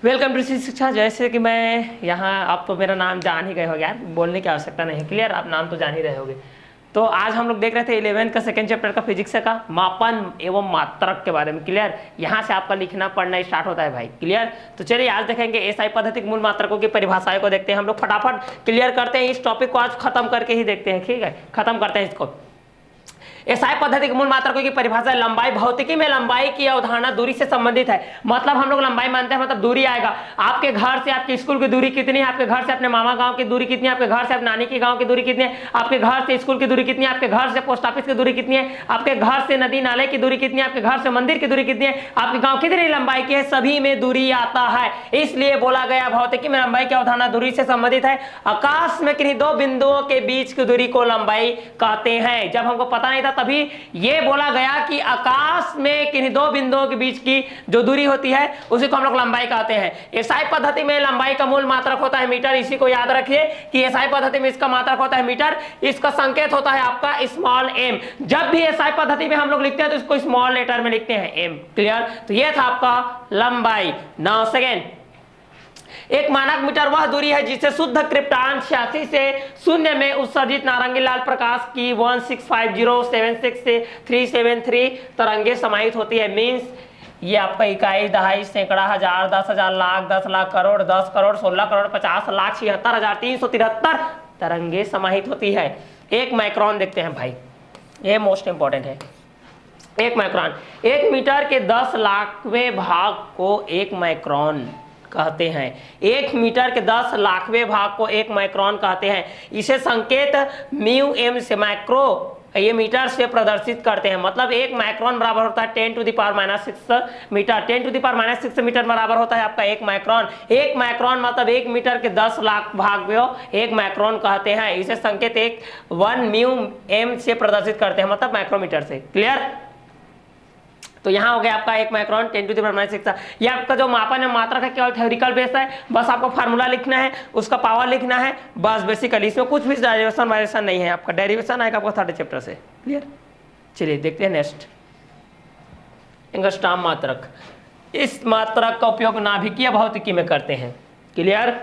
Welcome to शिक्षा। जैसे कि मैं यहाँ, आप तो मेरा नाम जान ही गए हो यार, बोलने की आवश्यकता नहीं है, क्लियर, आप नाम तो जान ही रहे होगे। तो आज हम लोग देख रहे थे 11th का सेकंड चैप्टर का फिजिक्स का मापन एवं मात्रक के बारे में, क्लियर। यहाँ से आपका लिखना पढ़ना स्टार्ट होता है भाई, क्लियर। तो चलिए आज देखेंगे एसआई पद्धति के मूल मात्रकों की परिभाषाएं को देखते हैं। हम लोग फटाफट क्लियर करते हैं इस टॉपिक को, आज खत्म करके ही देखते हैं, ठीक है, खत्म करते हैं इसको। एसआई पद्धति के मूल मात्रकों की परिभाषा, लंबाई। भौतिकी में लंबाई की अवधारणा दूरी से संबंधित है, मतलब हम लोग लंबाई मानते हैं, मतलब दूरी आएगा। आपके घर से आपके स्कूल की दूरी कितनी है, आपके घर से अपने मामा गांव की दूरी कितनी है, आपके घर से अपने नानी के गांव की दूरी कितनी है, आपके घर से स्कूल की दूरी कितनी है, आपके घर से पोस्ट ऑफिस की दूरी कितनी है, आपके घर से नदी नाले की दूरी कितनी है, आपके घर से मंदिर की दूरी कितनी है, आपके गाँव कितनी लंबाई की है, सभी में दूरी आता है। इसलिए बोला गया भौतिकी में लंबाई की अवधारणा दूरी से संबंधित है। आकाश में किन्हीं दो बिंदुओं के बीच की दूरी को लंबाई कहते हैं। जब हमको पता नहीं था तभी ये बोला गया कि आकाश में किन्हीं दो बिंदुओं के बीच की जो दूरी होती है उसी को हम लोग लंबाई कहते हैं। एसआई पद्धति में लंबाई का मूल मात्रक होता है मीटर। इसी को याद रखिए कि एसआई पद्धति में इसका मात्रक होता है मीटर, इसका संकेत होता है आपका स्मॉल एम। जब भी एसआई पद्धति में हम लोग लिखते हैं तो इसको स्मॉल लेटर में लिखते हैं एम, क्लियर। तो ये था आपका लंबाई। नाउ सेकेंड, एक मानक मीटर वह दूरी है जिससे शुद्ध क्रिप्टॉन 86 से शून्य में उत्सर्जित नारंगी लाल प्रकाश की 165076 से 373 तरंगे समाहित होती है। मींस ये आपका इकाई, दहाई, सैकड़ा, हजार, 10,000, लाख, 10 लाख, करोड़, 10 करोड़, 16 करोड़, 50 लाख, 76,373 तरंगे समाहित होती है। एक माइक्रोन देखते हैं भाई, ये मोस्ट इंपॉर्टेंट है। एक माइक्रोन, एक मीटर के 10 लाखवें भाग को एक माइक्रोन कहते हैं। एक मीटर के 10 लाखवें भाग को एक माइक्रोन कहते हैं। इसे संकेत म्यू एम से माइक्रो ये मीटर से प्रदर्शित करते हैं। मतलब एक माइक्रोन बराबर होता है 10⁻⁶ मीटर। 10⁻⁶ मीटर बराबर होता है आपका एक माइक्रोन। एक माइक्रोन मतलब एक मीटर के 10 लाख भाग को एक माइक्रोन कहते हैं। इसे संकेत 1 म्यू एम से प्रदर्शित करते हैं, मतलब माइक्रोमीटर से, क्लियर। तो यहाँ हो गया आपका एक माइक्रोन 10⁻⁶। ये आपका जो मापन है मात्रक है केवल थ्योरिकल बेस है, बस आपको फार्मूला लिखना है, उसका पावर लिखना है, बस बेसिकली। इसमें कुछ भी डेरिवेशन वाइवेशन नहीं है, आपका डेरिवेशन आएगा आपका थर्ड चैप्टर से, क्लियर। चलिए देखते हैं नेक्स्ट, एंगस्ट्रॉम मात्रक। इस मात्रक का उपयोग नाभिकीय भौतिकी में करते हैं, क्लियर।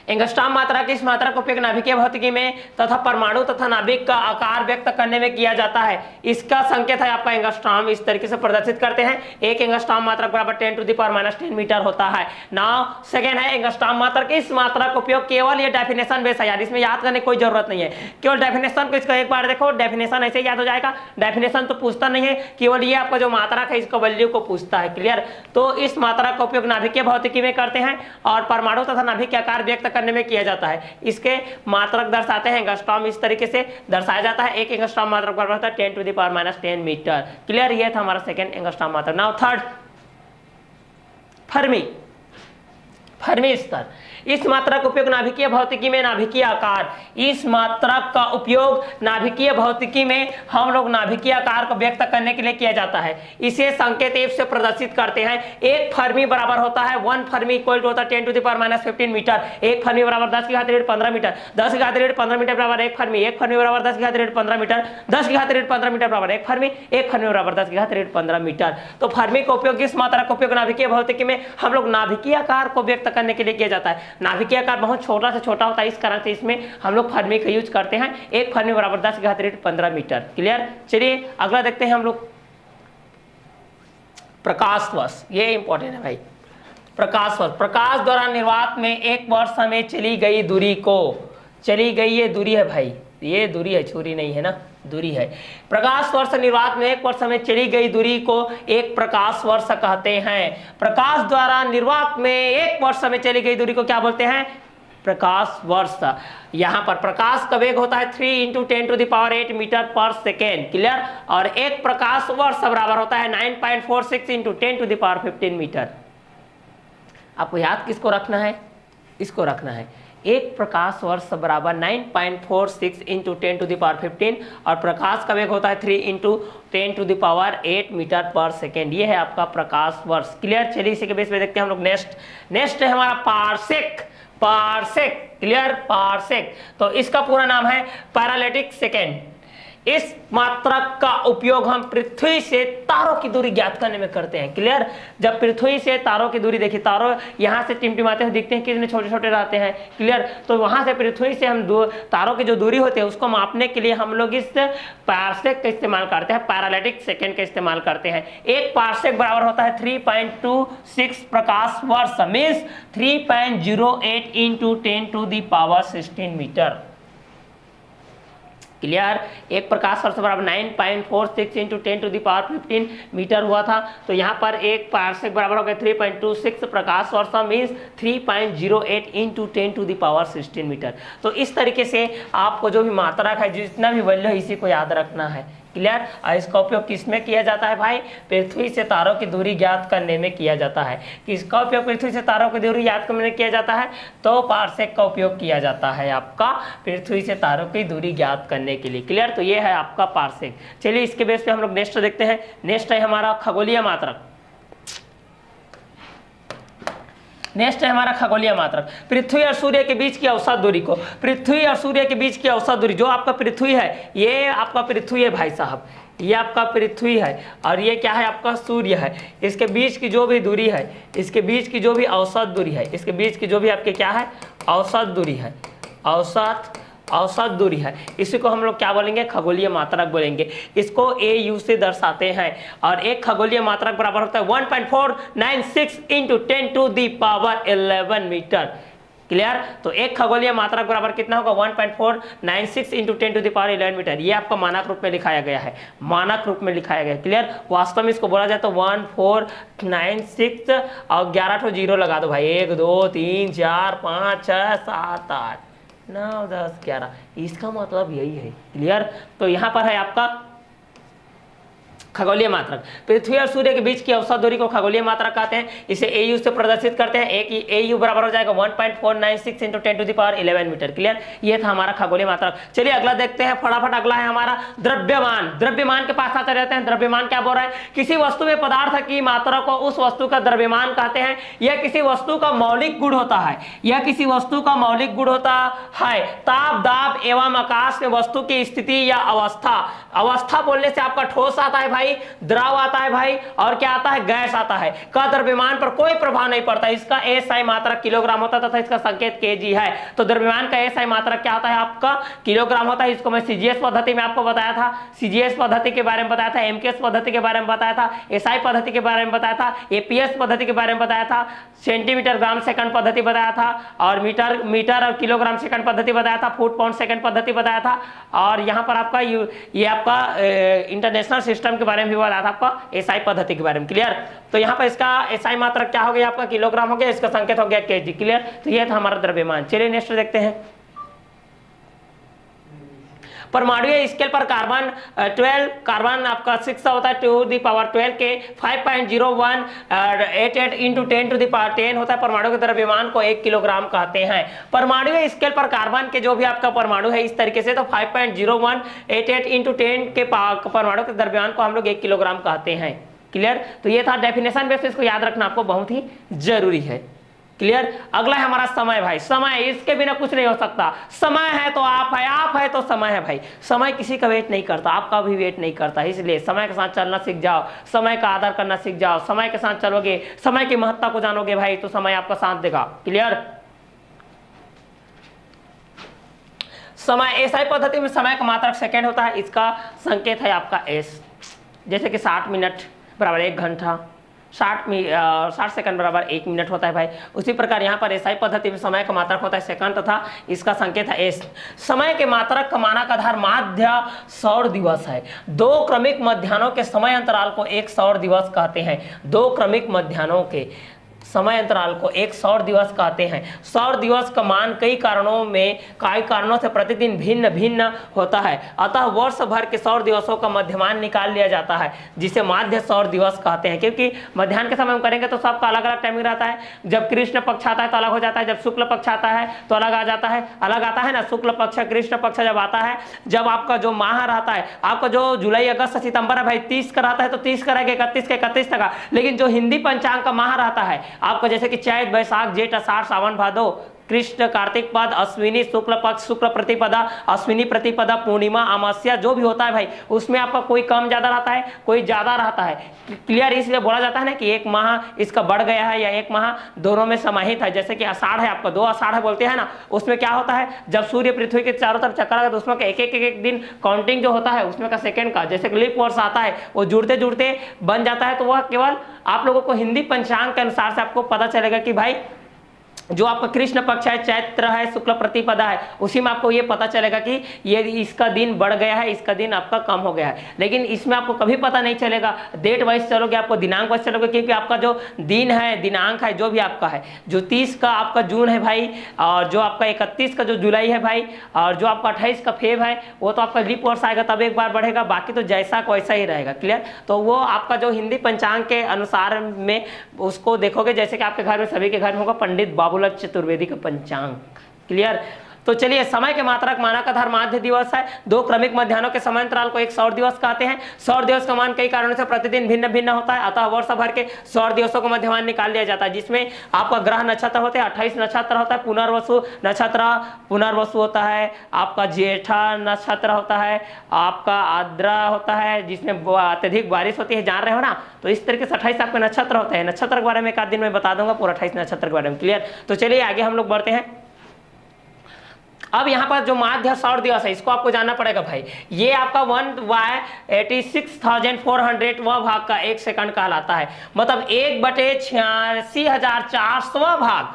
एंगस्ट्रॉम मात्रक, इस मात्रक का उपयोग नाभिकीय भौतिकी में तथा परमाणु तथा नाभिक का आकार व्यक्त करने में किया जाता है। इसका संकेत है आपका एंगस्ट्रॉम, इस तरीके से प्रदर्शित करते हैं। एक एंगस्ट्रॉम मात्रक बराबर 10⁻⁻10 मीटर होता है। नाउ सेकेंड है एंगस्ट्रॉम मात्रक। इस मात्रक का उपयोग केवल ये डेफिनेशन बेस है यार, इसमें याद करने की कोई जरूरत नहीं है। केवल डेफिनेशन को इसका एक बार देखो, डेफिनेशन ऐसे याद हो जाएगा। डेफिनेशन तो पूछता नहीं है, केवल ये आपका जो मात्रक है इसका वैल्यू को पूछता है, क्लियर। तो इस मात्रक का उपयोग नाभिकीय भौतिकी में करते हैं और परमाणु तथा नाभिक के आकार व्यक्त करने में किया जाता है। इसके मात्रक दर्शाते हैं एंगस्ट्रॉम, इस तरीके से दर्शाया जाता है। एक एंगस्ट्रॉम मात्रक बराबर होता है 10⁻⁻10 मीटर, क्लियर। ये था हमारा सेकंड एंगस्ट्रॉम मात्रक। Now third, Fermi. फर्मी स्तर। इस मात्रक का उपयोग नाभिकीय भौतिकी में नाभिकीय आकार, इस मात्रक का उपयोग नाभिकीय भौतिकी में हम लोग नाभिकीय आकार को व्यक्त करने के लिए किया जाता है। इसे संकेत F से प्रदर्शित करते हैं। एक फर्मी बराबर होता है 1 फर्मी इक्वल टू होता है 10⁻⁻15 मीटर। एक फर्मी बराबर 10⁻15 मीटर। 10⁻15 मीटर बराबर एक फर्मी। एक फर्मी बराबर 10⁻15 मीटर। 10⁻15 मीटर बराबर एक फर्मी। एक फर्मी बराबर 10⁻15 मीटर। तो फर्मी का उपयोग, इस मात्रक का उपयोग नाभिकीय भौतिकी में हम लोग नाभिकीय आकार को व्यक्त करने के लिए किया जाता है। नाभिकीय आकार बहुत छोटा से छोटा होता है, इस कारण से इसमें हम लोग फर्मी का यूज करते हैं। एक फर्मी बराबर 10⁻15 मीटर, क्लियर। चलिए अगला देखते हैं हम लोग, प्रकाश वर्ष। ये इंपॉर्टेंट है भाई, प्रकाश वर्ष। प्रकाश द्वारा निर्वात में एक वर्ष में चली गई दूरी को, चली गई ये दूरी है भाई, ये दूरी है, छुरी नहीं है ना, दूरी है। प्रकाश वर्ष निर्वात में एक वर्ष में चली गई दूरी को एक प्रकाश वर्ष कहते हैं। प्रकाश द्वारा निर्वात में एक वर्ष में चली गई दूरी को क्या बोलते हैं? प्रकाश वर्ष। यहाँ पर प्रकाश का वेग होता है 3 × 10⁸ मीटर पर सेकेंड, क्लियर। और एक प्रकाश वर्ष बराबर होता है 9.46 × 10⁻15 मीटर। आपको याद किसको रखना है? इसको रखना है। एक प्रकाश वर्ष बराबर 9.46 × 10⁻15 और प्रकाश का वेग होता है 3 × 10⁸ मीटर पर सेकेंड। ये है आपका प्रकाश वर्ष, क्लियर। चलिए इसी के बेस पे देखते हैं हम लोग नेक्स्ट है हमारा पारसेक। Parsec, clear, parsec. तो इसका पूरा नाम है पैरालेटिक सेकेंड। इस मात्रक का उपयोग हम पृथ्वी से तारों की दूरी ज्ञात करने में करते हैं। क्लियर? जब पृथ्वी से तारों की दूरी, देखिए तारों यहाँ से टिमटिमाते हुए दिखते हैं, कितने छोटे छोटे रहते हैं। क्लियर? तो वहां से पृथ्वी से हम तारों की जो दूरी होती है उसको मापने के लिए हम लोग इस पारसेक का इस्तेमाल करते हैं, पैरालैटिक सेकेंड का इस्तेमाल करते हैं। एक पारसेक बराबर होता है 3.26 प्रकाश वर्ष, मीन्स 3.08 इंटू 10⁻16 मीटर। क्लियर? एक प्रकाश वर्ष बराबर 9.46 इंटू 10⁻15 मीटर हुआ था। तो यहाँ पर एक पारसेक बराबर हो गया 3.26 प्रकाश वर्ष, मीन्स 3.08 इंटू 10⁻16 मीटर। तो इस तरीके से आपको जो भी मात्रक है, जितना भी वैल्यू है, इसी को याद रखना है। क्लियर? और इसका उपयोग किसमें किया जाता है भाई? पृथ्वी से तारों की दूरी ज्ञात करने में किया जाता है। किसका उपयोग पृथ्वी से तारों की दूरी ज्ञात करने में किया जाता है? तो पारसेक का उपयोग किया जाता है आपका पृथ्वी से तारों की दूरी ज्ञात करने के लिए। क्लियर? तो ये है आपका पारसेक। चलिए इसके बेस पे हम लोग नेक्स्ट देखते हैं। नेक्स्ट है हमारा खगोलीय मात्रक। नेक्स्ट है हमारा खगोलीय मात्रक। पृथ्वी और सूर्य के बीच की औसत दूरी को, पृथ्वी और सूर्य के बीच की औसत दूरी, जो आपका पृथ्वी है, ये आपका पृथ्वी है भाई साहब, ये आपका पृथ्वी है और ये क्या है? आपका सूर्य है। इसके बीच की जो भी दूरी है, इसके बीच की जो भी औसत दूरी है, इसके बीच की जो भी आपके क्या है? औसत दूरी है, औसत दूरी है। इसी को हम लोग क्या बोलेंगे? खगोलीय मात्रक बोलेंगे। इसको AU से दर्शाते हैं। और एक खगोलीय मात्रक बराबर होता है 1.496 इंटू 10⁻11 मीटर। क्लियर? तो एक खगोलीय मात्रक बराबर कितना होगा? 1.496 इंटू 10⁻11 मीटर। ये आपका मानक रूप में लिखाया गया है, मानक रूप में लिखाया गया है। क्लियर? वास्तव में इसको बोला जाए तो 1496 और 11 ठो जीरो लगा दो भाई, 1 2 3 4 5 6 7 8 9 10 11, इसका मतलब यही है। क्लियर? तो यहाँ पर है आपका खगोलीय मात्रक। पृथ्वी और सूर्य के बीच की औसत दूरी को खगोलीय मात्रक कहते हैं। इसे AU से प्रदर्शित करते हैं। एक AU बराबर हो जाएगा 1.496 इंटू 10⁻11 मीटर। क्लियर? ये था हमारा खगोलीय मात्रक। चलिए अगला देखते हैं फटाफट। अगला है हमारा द्रव्यमान। द्रव्यमान के पास आते रहते हैं। द्रव्यमान क्या बोल रहा है? किसी वस्तु में पदार्थ की मात्रा को उस वस्तु का द्रव्यमान कहते हैं। यह किसी वस्तु का मौलिक गुण होता है, यह किसी वस्तु का मौलिक गुण होता है। ताप, दाब एवं आकाश में वस्तु की स्थिति या अवस्था। अवस्था बोलने से आपका ठोस आता है भाई, द्रव आता है भाई, और क्या आता है? गैस आता है। का द्रव्यमान पर कोई प्रभाव नहीं पड़ता। इसका SI मात्रक किलोग्राम होता है तथा इसका संकेत kg है। तो द्रव्यमान का SI मात्रक क्या होता है? आपका किलोग्राम होता है। इसको मैं CGS पद्धति में आपको बताया था, CGS पद्धति के बारे में बताया था, MKS पद्धति के बारे में बताया था, SI पद्धति के बारे में बताया था, APS पद्धति के बारे में बताया था, सेंटीमीटर ग्राम सेकंड पद्धति बताया था, और मीटर और किलोग्राम सेकंड पद्धति बताया था, फुट पाउंड सेकंड पद्धति बताया था, और यहाँ पर आपका ये आपका इंटरनेशनल सिस्टम के बारे में भी बताया था, आपका SI पद्धति के बारे में। क्लियर? तो यहाँ पर इसका SI मात्रक क्या हो गया? आपका किलोग्राम हो गया, इसका संकेत हो गया kg। क्लियर? तो ये था हमारा द्रव्यमान। चलिए नेक्स्ट देखते हैं। परमाणुीय स्केल पर कार्बन 12, कार्बन आपका 6 होता है 2⁻12 के 5.0188 इंटू 10⁻10 होता है। परमाणु के द्रव्यमान को 1 किलोग्राम कहते हैं। परमाणुीय स्केल पर कार्बन के जो भी आपका परमाणु है इस तरीके से, तो 5.0188 इंटू 10 के परमाणु के द्रव्यमान को हम लोग 1 किलोग्राम कहते हैं। क्लियर? तो ये था डेफिनेशन बेस, इसको याद रखना आपको बहुत ही जरूरी है। क्लियर? अगला है हमारा समय भाई। समय, इसके बिना कुछ नहीं हो सकता। समय है तो आप है, आप है तो समय है भाई। समय किसी का वेट नहीं करता, आपका भी वेट नहीं करता। इसलिए समय के साथ चलना सीख जाओ, समय का आदर करना सीख जाओ। समय के साथ चलोगे, समय की महत्ता को जानोगे भाई, तो समय आपका साथ देगा। क्लियर? समय SI पद्धति में समय का मात्रक सेकेंड होता है। इसका संकेत है आपका S। जैसे कि 60 मिनट बराबर 1 घंटा, 60 सेकंड बराबर 1 मिनट होता है भाई। उसी प्रकार यहाँ पर SI पद्धति में समय का मात्रक होता है सेकंड, तथा इसका संकेत है S। समय के मात्रक का मानक आधार माध्य सौर दिवस है। 2 क्रमिक मध्याह्नों के समय अंतराल को एक सौर दिवस कहते हैं। 2 क्रमिक मध्याह्नों के समय अंतराल को एक सौर दिवस कहते हैं। सौर दिवस का मान कई कारणों से प्रतिदिन भिन्न भिन्न होता है, अतः वर्ष भर के सौर दिवसों का मध्यमान निकाल लिया जाता है, जिसे माध्य सौर दिवस कहते हैं। क्योंकि मध्याह्न के समय हम करेंगे तो सबका अलग अलग टाइमिंग रहता है। जब कृष्ण पक्ष आता है तो अलग हो जाता है, जब शुक्ल पक्ष आता है तो अलग आ जाता है, अलग आता है ना। शुक्ल पक्ष कृष्ण पक्ष जब आता है, जब आपका जो माह रहता है, आपका जो जुलाई अगस्त सितंबर है भाई 30 का रहता है तो 30 का रहेगा, 31 का 31 तक। लेकिन जो हिंदी पंचांग का माह रहता है आपका, जैसे कि चैत बैसाख जेठ आषाढ़ सावन भादो कृष्ण, कार्तिक पद, अश्विनी, शुक्ल पक्ष, शुक्ल प्रतिपदा, अश्विनी प्रतिपदा, पूर्णिमा, अमावस्या जो भी होता है भाई उसमें आपका कोई कम ज्यादा रहता है, कोई ज्यादा रहता है। क्लियर, इसलिए बोला जाता है ना कि एक माह इसका बढ़ गया है या एक माह दोनों में समाहित है। जैसे कि आषाढ़ है आपका, 2 आषाढ़ बोलते हैं ना, उसमें क्या होता है जब सूर्य पृथ्वी के चारों तरफ चक्कर आता है तो उसमें एक दिन काउंटिंग जो होता है उसमें का सेकंड का, जैसे लीप वर्ष आता है वो जुड़ते जुड़ते बन जाता है। तो वह केवल आप लोगों को हिंदी पंचांग के अनुसार से आपको पता चलेगा कि भाई जो आपका कृष्ण पक्ष है, चैत्र है, शुक्ल प्रतिपदा है, उसी में आपको ये पता चलेगा कि ये इसका दिन बढ़ गया है, इसका दिन आपका कम हो गया है। लेकिन इसमें आपको कभी पता नहीं चलेगा, डेट वाइज चलोगे, आपको दिनांक वाइज चलोगे, क्योंकि आपका जो दिन है, दिनांक है जो भी आपका है, जो 30 का आपका जून है भाई, और जो आपका 31 का जो जुलाई है भाई, और जो आपका 28 का फेब है, वो तो आपका लीप वर्ष आएगा तब एक बार बढ़ेगा, बाकी तो जैसा वैसा ही रहेगा। क्लियर, तो वो आपका जो हिंदी पंचांग के अनुसार में उसको देखोगे, जैसे कि आपके घर में सभी के घर में होगा पंडित बाबूलाल चतुर्वेदी का पंचांग। क्लियर, तो चलिए, समय के मात्रक मानक आधार माध्य दिवस है। 2 क्रमिक मध्याह्नों के समय अंतराल को एक सौर दिवस कहते हैं। सौर दिवस का मान कई कारणों से प्रतिदिन भिन्न भिन्न होता है, अतः वर्ष भर के सौर दिवसों का मध्यमान निकाल लिया जाता है, जिसमें आपका ग्रह नक्षत्र होते हैं, 28 नक्षत्र होता है, पुनर्वसु नक्षत्र, पुनर्वसु होता है, आपका ज्येष्ठा नक्षत्र होता है, आपका आद्रा होता है जिसमें अत्यधिक बारिश होती है, जान रहे हो ना। तो इस तरीके से 28 आपके नक्षत्र होते हैं। नक्षत्र के बारे में एक आध दिन में बता दूंगा पूरा 28 नक्षत्र के बारे में। क्लियर, तो चलिए आगे हम लोग बढ़ते हैं। अब यहाँ पर जो माध्य सौर दिवस है इसको आपको जानना पड़ेगा भाई। ये आपका 1/86,400 भाग का 1 सेकंड कहलाता है, मतलब 1/86,400 भाग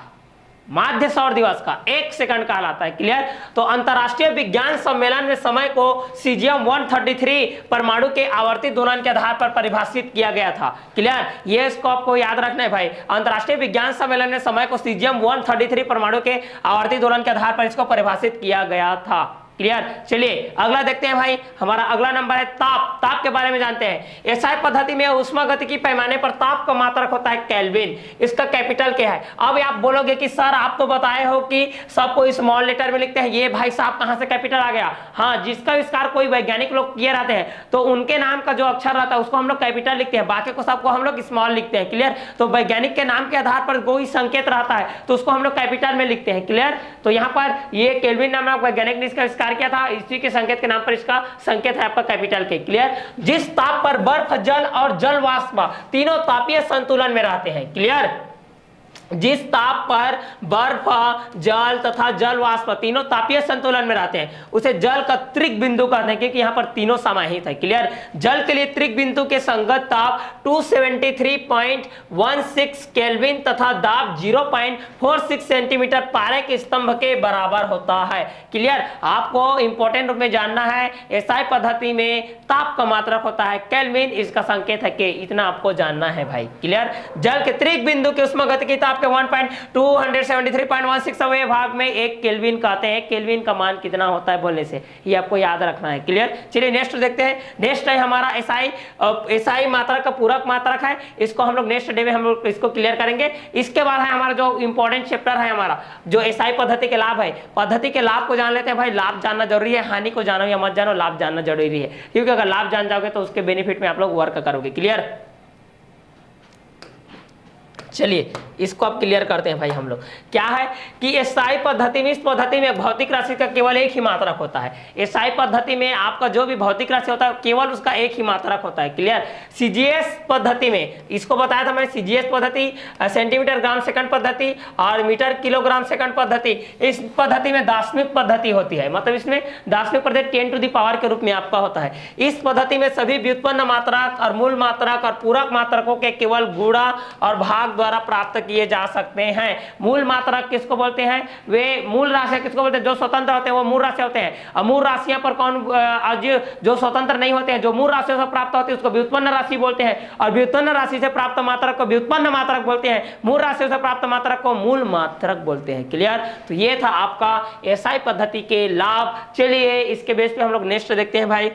माध्य सौर दिवस का 1 सेकंड कहलाता है। क्लियर, तो अंतरराष्ट्रीय विज्ञान सम्मेलन में समय को सीजियम 133 परमाणु के आवर्ती दोलन के आधार पर परिभाषित किया गया था। क्लियर, ये इसको आपको याद रखना है भाई। अंतरराष्ट्रीय विज्ञान सम्मेलन में समय को सीजियम 133 परमाणु के आवर्ती दोलन के आधार पर इसको परिभाषित किया गया था। क्लियर, चलिए अगला देखते हैं भाई। हमारा अगला नंबर है ताप। ताप के बारे में जानते हैं। एसआई पद्धति में उष्मागतिकी पैमाने पर ताप का मात्रक होता है केल्विन। इसका कैपिटल क्या है? अब आप बोलोगे कि सर आप तो बताए हो कि सबको स्मॉल लेटर में लिखते हैं, ये भाई साहब कहां से कैपिटल आ गया? हाँ, जिसका आविष्कार कोई वैज्ञानिक लोग किए रहते हैं तो उनके नाम का जो अक्षर रहता है उसको हम लोग कैपिटल लिखते हैं, बाकी को सबको हम लोग स्मॉल लिखते हैं। क्लियर, तो वैज्ञानिक के नाम के आधार पर कोई संकेत रहता है तो उसको हम लोग कैपिटल में लिखते हैं। क्लियर, तो यहाँ पर ये केल्विन नामक वैज्ञानिक ने इसका किया था, इसी के संकेत के नाम पर इसका संकेत है आपका कैपिटल के। क्लियर, जिस ताप पर बर्फ, जल और जल वाष्प तीनों तापीय संतुलन में रहते हैं। क्लियर, जिस ताप पर बर्फ, जल तथा जल वाष्प तीनों तापीय संतुलन में रहते हैं उसे जल का त्रिक बिंदु कहते हैं, क्योंकि यहां पर तीनों समाहित है। क्लियर, जल के लिए त्रिक बिंदु के संगत ताप 273.16 केल्विन तथा दाब 0.46 सेंटीमीटर पारे के स्तंभ के बराबर होता है। क्लियर, आपको इंपॉर्टेंट रूप में जानना है, एसआई पद्धति में ताप का मात्रक होता है केल्विन, इसका संकेत है के, इतना आपको जानना है भाई। क्लियर, जल के त्रिक बिंदु के उष्मागतिकी ताप के 1.273.16 भाग में 1 केल्विन कहते हैं। केल्विन का मान कितना होता है बोलने से ये आपको याद रखना है। क्लियर, चलिए नेक्स्ट देखते हैं। नेक्स्ट है हमारा एसआई मात्रक का पूरक मात्रक है, इसको हम लोग नेक्स्ट डे में हम लोग इसको क्लियर करेंगे। इसके बाद है हमारा जो इंपॉर्टेंट चैप्टर है हमारा जो एसआई पद्धति के लाभ है। पद्धति के लाभ को जान लेते हैं भाई। लाभ जानना जरूरी है, हानि को जानो या मत जानो, लाभ जानना जरूरी है, क्योंकि अगर लाभ जान जाओगे तो उसके बेनिफिट में आप लोग वर्क करोगे। क्लियर, चलिए इसको आप क्लियर करते हैं भाई। हम लोग क्या है कि एसआई पद्धति में, इस पद्धति में भौतिक राशि का केवल एक ही मात्रक होता है। एसआई पद्धति में आपका जो भी भौतिक राशि होता है केवल उसका एक ही मात्रक होता है। क्लियर, सीजीएस पद्धति में, इसको बताया था मैंने, सीजीएस पद्धति सेंटीमीटर ग्राम सेकंड पद्धति और मीटर किलोग्राम सेकंड पद्धति, इस पद्धति में दार्शनिक पद्धति होती है, मतलब इसमें दार्शनिक पद्धति 10 टू द पावर के रूप में आपका होता है। इस पद्धति में सभी व्युत्पन्न मात्रक और मूल मात्रक और पूरक मात्रकों के केवल गुणा और भाग द्वारा प्राप्त किए जा सकते हैं। मूल मात्रक किसको बोलते हैं? वे मूल राशियां किसको बोलते हैं? जो स्वतंत्र होते हैं वो मूल राशि होते हैं। और मूल राशियां पर कौन जो स्वतंत्र नहीं होते हैं, जो मूल राशियों से प्राप्त होते हैं उसको व्युत्पन्न राशि बोलते हैं, और व्युत्पन्न राशि से प्राप्त मात्रक को व्युत्पन्न मात्रक बोलते हैं, मूल राशियों से प्राप्त मात्रक को मूल मात्रक बोलते हैं। क्लियर, तो ये था आपका एसआई पद्धति के लाभ। चलिए इसके बेस पे हम लोग नेक्स्ट देखते हैं भाई।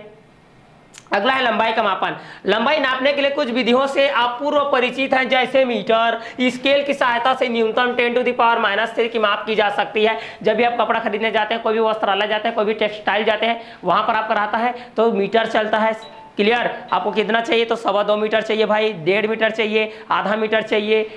अगला है लंबाई का मापन। लंबाई नापने के लिए कुछ विधियों से आप पूर्व परिचित हैं, जैसे मीटर, स्केल की सहायता से न्यूनतम 10 टू द पावर -3 की माप की जा सकती है। जब भी आप कपड़ा खरीदने जाते हैं, कोई भी वस्त्रालय जाते हैं, कोई भी टेक्सटाइल जाते हैं, वहां पर आपका रहता है तो मीटर चलता है। क्लियर, आपको कितना चाहिए तो 2.25 मीटर चाहिए भाई, 1.5 मीटर चाहिए, आधा मीटर चाहिए,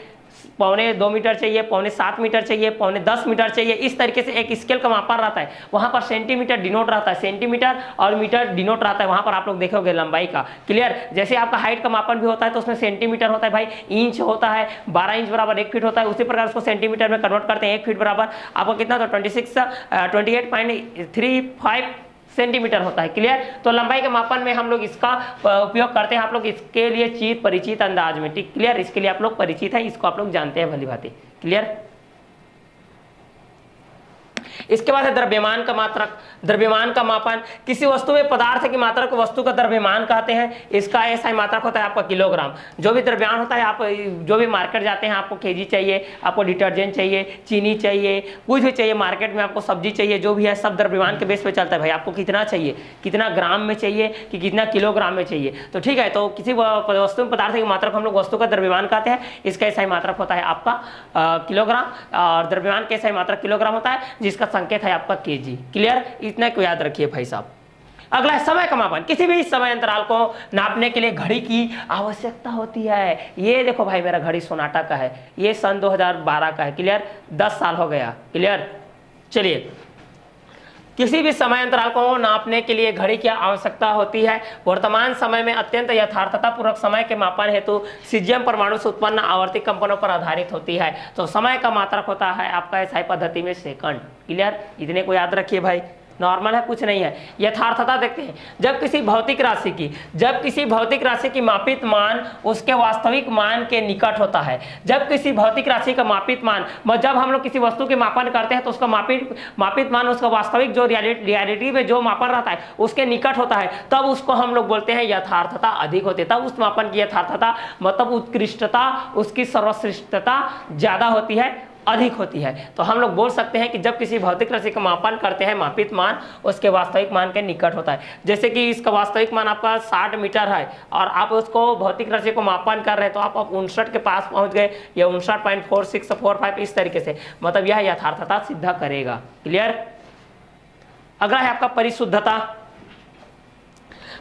पौने 2 मीटर चाहिए, पौने 7 मीटर चाहिए, पौने 10 मीटर चाहिए, इस तरीके से एक स्केल का मापन रहता है। वहां पर सेंटीमीटर डिनोट रहता है, सेंटीमीटर और मीटर डिनोट रहता है, वहां पर आप लोग देखोगे लंबाई का। क्लियर? जैसे आपका हाइट का मापन भी होता है तो उसमें सेंटीमीटर होता है भाई, इंच होता है, 12 इंच बराबर 1 फीट होता है, उसी प्रकार उसको सेंटीमीटर में कन्वर्ट करते हैं। 1 फीट बराबर आपको कितना था, 28.35 सेंटीमीटर होता है। क्लियर? तो लंबाई के मापन में हम लोग इसका उपयोग करते हैं। आप लोग इसके लिए चीज परिचित अंदाज में, ठीक? क्लियर? इसके लिए आप लोग परिचित है, इसको आप लोग जानते हैं भली भांति। क्लियर? इसके बाद है द्रव्यमान का मात्रक। द्रव्यमान का मापन, किसी वस्तु में पदार्थ की मात्रा को वस्तु का द्रव्यमान कहते हैं। इसका ऐसा मात्रक होता है आपका किलोग्राम। जो भी द्रव्यमान होता है, आप जो भी मार्केट जाते हैं, आपको केजी चाहिए, आपको डिटर्जेंट चाहिए, चीनी चाहिए, कुछ भी चाहिए, मार्केट में आपको सब्जी चाहिए, जो भी है सब द्रव्यमान के बेस पे चलता है भाई। आपको कितना चाहिए, कितना ग्राम में चाहिए कि कितना किलोग्राम में चाहिए, तो ठीक है। तो किसी वस्तु में पदार्थ की मात्रा को हम लोग वस्तु का द्रव्यमान कहते हैं। इसका ऐसा मात्रक होता है आपका किलोग्राम, और द्रव्यमान का ऐसा मात्रक किलोग्राम होता है, जिसका संकेत है आपका केजी। क्लियर? इतना को याद रखिए भाई साहब। अगला है समय का मापन। किसी भी समय अंतराल को नापने के लिए घड़ी की आवश्यकता होती है। ये देखो भाई, मेरा घड़ी सोनाटा का है, ये सन 2012 का है। क्लियर? 10 साल हो गया। क्लियर? चलिए, किसी भी समय अंतराल को नापने के लिए घड़ी की आवश्यकता होती है। वर्तमान समय में अत्यंत यथार्थतापूर्वक समय के मापन हेतु सीजियम परमाणु से उत्पन्न आवर्ती कंपनों पर आधारित होती है। तो समय का मात्रक होता है आपका एसआई पद्धति में सेकंड। क्लियर? इतने को याद रखिए भाई, नॉर्मल है, कुछ नहीं है। यथार्थता देखते हैं, जब किसी भौतिक राशि की मापित मान उसके वास्तविक मान के निकट होता है। जब किसी भौतिक राशि का मापित मान, जब हम लोग किसी वस्तु के मापन करते हैं तो उसका मापित मान उसका वास्तविक जो रियलिटी में जो मापन रहता है उसके निकट होता है, तब उसको हम लोग बोलते हैं यथार्थता अधिक होती है। तब उस मापन की यथार्थता मतलब उत्कृष्टता, उसकी सर्वश्रेष्ठता ज्यादा होती है, अधिक होती है। तो हम लोग बोल सकते हैं कि जब किसी भौतिक राशि का मापन करते हैं, मापित मान उसके वास्तविक मान के निकट होता है। जैसे कि इसका वास्तविक मान आपका 60 मीटर है और आप उसको भौतिक राशि को मापन कर रहे हैं, तो आप 59 के पास पहुंच गए, या 59.4645 इस तरीके से, मतलब यह यथार्थता सिद्ध करेगा। क्लियर? अगला है आपका परिशुद्धता।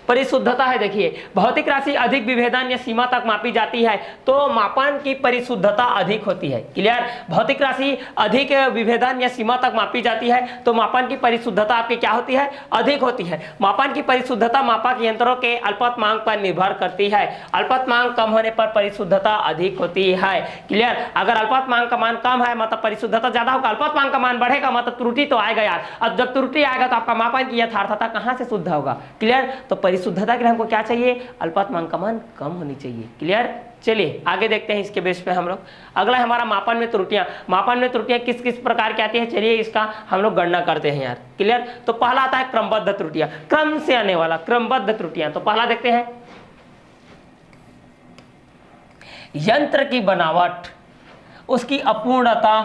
परिशुद्धता है, देखिए, भौतिक राशि अधिक विभेदन या सीमा तक मापी जाती है तो मापन की परिशुद्धता अधिक होती है। क्लियर? भौतिक राशि अधिक विभेदन या सीमा तक मापी जाती है तो मापन की परिशुद्धता आपकी क्या होती है, अधिक होती है। मापन की परिशुद्धता मापक यंत्रों के अल्पतमांक पर निर्भर करती है। अल्पतमांक कम होने पर परिशुद्धता अधिक होती है। क्लियर? अगर अल्पतमांक का मान कम है मतलब परिशुद्धता ज्यादा होगा, अल्पतमांक का मान बढ़ेगा मतलब त्रुटि तो आएगा यार। अब जब त्रुटि आएगा तो आपका मापन की यथार्थता कहां से शुद्ध होगा? क्लियर? तो परिशुद्धता के लिए हमको क्या चाहिए, अल्पतमांक का मान कम होनी चाहिए। क्लियर? चलिए आगे देखते हैं इसके बेस पे हम लोग। अगला है हमारा मापन में त्रुटियां। मापन में त्रुटियां किस किस प्रकार की आती है, चलिए इसका हम लोग गणना करते हैं यार। क्लियर? तो पहला आता है क्रमबद्ध त्रुटियां, क्रम से आने वाला क्रमबद्ध त्रुटियां। तो पहला देखते हैं, यंत्र की बनावट, उसकी अपूर्णता,